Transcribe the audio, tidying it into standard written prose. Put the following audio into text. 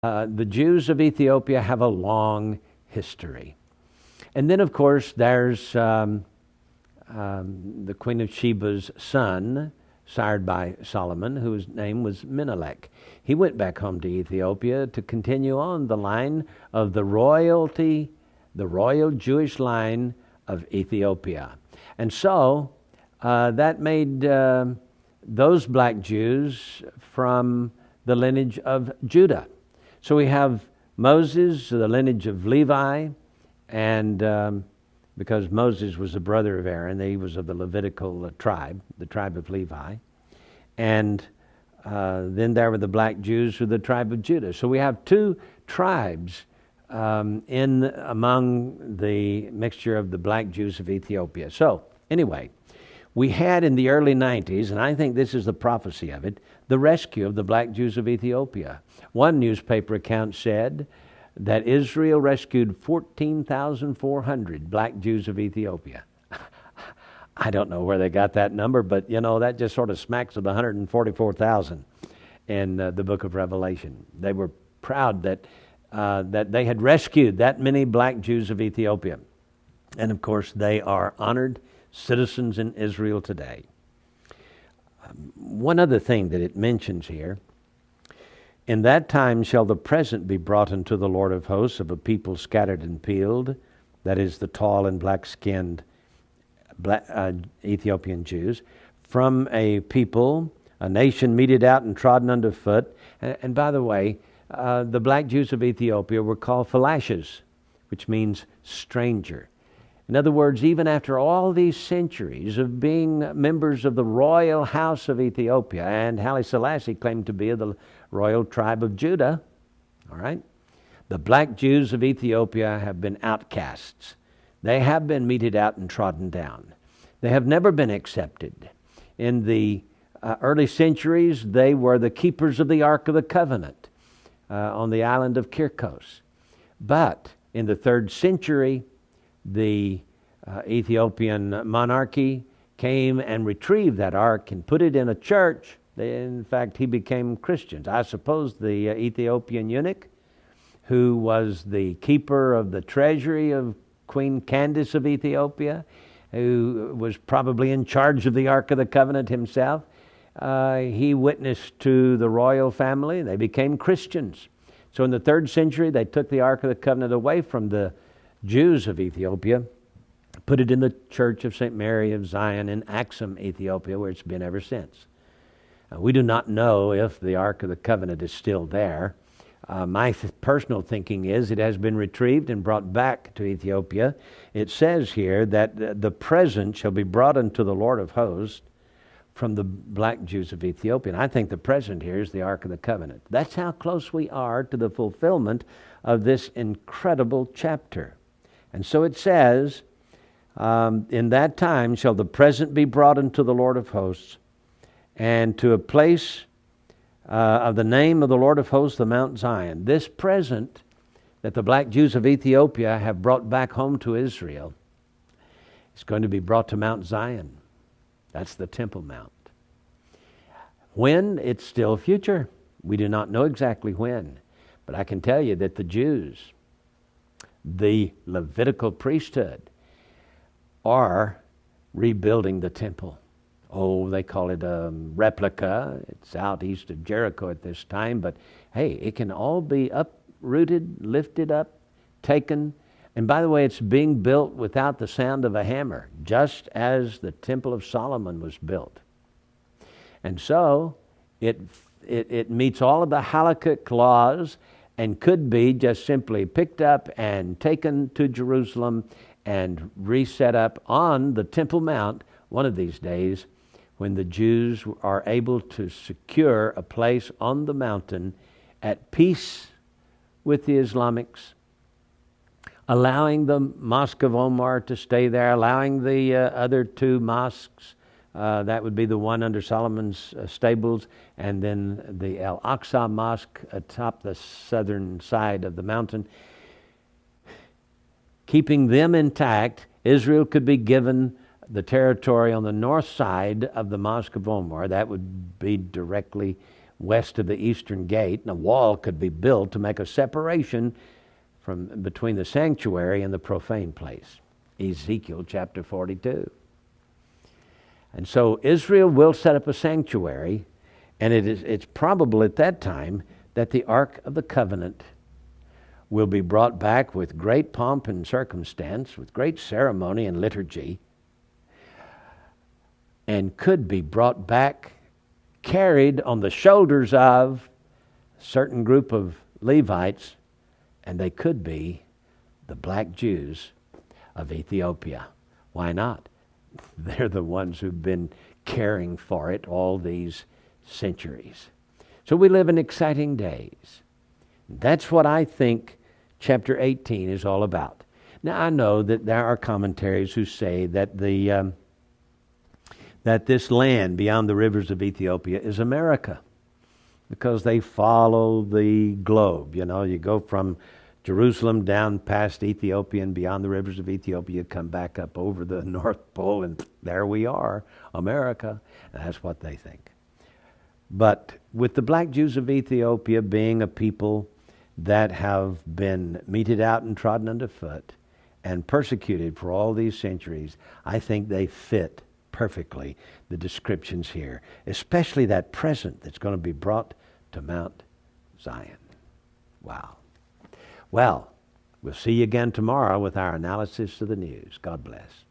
The Jews of Ethiopia have a long history. And then, of course, there's the Queen of Sheba's son, sired by Solomon, whose name was Menelik. He went back home to Ethiopia to continue on the line of the royal Jewish line of Ethiopia. And so that made those black Jews from the lineage of Judah. So we have Moses, the lineage of Levi, and because Moses was the brother of Aaron, he was of the Levitical tribe, the tribe of Levi. And then there were the black Jews who were the tribe of Judah. So we have two tribes among the mixture of the black Jews of Ethiopia. So anyway, we had in the early 90s, and I think this is the prophecy of it, the rescue of the black Jews of Ethiopia. One newspaper account said that Israel rescued 14,400 black Jews of Ethiopia. I don't know where they got that number, but that just sort of smacks of the 144,000 in the book of Revelation. They were proud that they had rescued that many black Jews of Ethiopia. And of course, they are honored citizens in Israel today. One other thing that it mentions here, in that time shall the present be brought unto the Lord of hosts of a people scattered and peeled, that is the tall and black-skinned Ethiopian Jews, from a people, a nation meted out and trodden under foot. And by the way, the black Jews of Ethiopia were called Phalashas, which means stranger. In other words, even after all these centuries of being members of the royal house of Ethiopia, and Haile Selassie claimed to be of the royal tribe of Judah, all right, the black Jews of Ethiopia have been outcasts. They have been meted out and trodden down. They have never been accepted. In the early centuries, they were the keepers of the Ark of the Covenant on the island of Kirkos. But in the 3rd century, the Ethiopian monarchy came and retrieved that ark and put it in a church. In fact, he became Christians. I suppose the Ethiopian eunuch, who was the keeper of the treasury of Queen Candace of Ethiopia, who was probably in charge of the Ark of the Covenant himself, he witnessed to the royal family. They became Christians. So in the 3rd century, they took the Ark of the Covenant away from the Jews of Ethiopia, put it in the Church of St. Mary of Zion in Axum, Ethiopia, where it's been ever since. We do not know if the Ark of the Covenant is still there. My personal thinking is it has been retrieved and brought back to Ethiopia. It says here that the present shall be brought unto the Lord of hosts from the black Jews of Ethiopia. And I think the present here is the Ark of the Covenant. That's how close we are to the fulfillment of this incredible chapter. And so it says, in that time shall the present be brought unto the Lord of hosts, and to a place of the name of the Lord of hosts, the Mount Zion. This present that the black Jews of Ethiopia have brought back home to Israel is going to be brought to Mount Zion. That's the Temple Mount. When? It's still future. We do not know exactly when. But I can tell you that the Jews, the Levitical priesthood, are rebuilding the temple. Oh, they call it a replica. It's out east of Jericho at this time. But hey, it can all be uprooted, lifted up, taken. And by the way, it's being built without the sound of a hammer, just as the Temple of Solomon was built. And so it meets all of the halakhic laws and could be just simply picked up and taken to Jerusalem and reset up on the Temple Mount one of these days, when the Jews are able to secure a place on the mountain at peace with the Islamics, allowing the Mosque of Omar to stay there, allowing the other two mosques, that would be the one under Solomon's stables, and then the Al-Aqsa Mosque atop the southern side of the mountain. Keeping them intact, Israel could be given the territory on the north side of the Mosque of Omar. That would be directly west of the eastern gate, and a wall could be built to make a separation from between the sanctuary and the profane place. Ezekiel chapter 42. And so Israel will set up a sanctuary, and it's probable at that time that the Ark of the Covenant will be brought back with great pomp and circumstance, with great ceremony and liturgy, and could be brought back, carried on the shoulders of a certain group of Levites, and they could be the black Jews of Ethiopia. Why not? They're the ones who've been caring for it all these centuries. So we live in exciting days. That's what I think chapter 18 is all about. Now I know that there are commentaries who say that that this land beyond the rivers of Ethiopia is America, because they follow the globe. You know, you go from Jerusalem down past Ethiopia and beyond the rivers of Ethiopia, come back up over the North Pole, and there we are, America. And that's what they think. But with the black Jews of Ethiopia being a people that have been meted out and trodden underfoot and persecuted for all these centuries, I think they fit perfectly the descriptions here, especially that present that's going to be brought to Mount Zion. Wow. Well, we'll see you again tomorrow with our analysis of the news. God bless.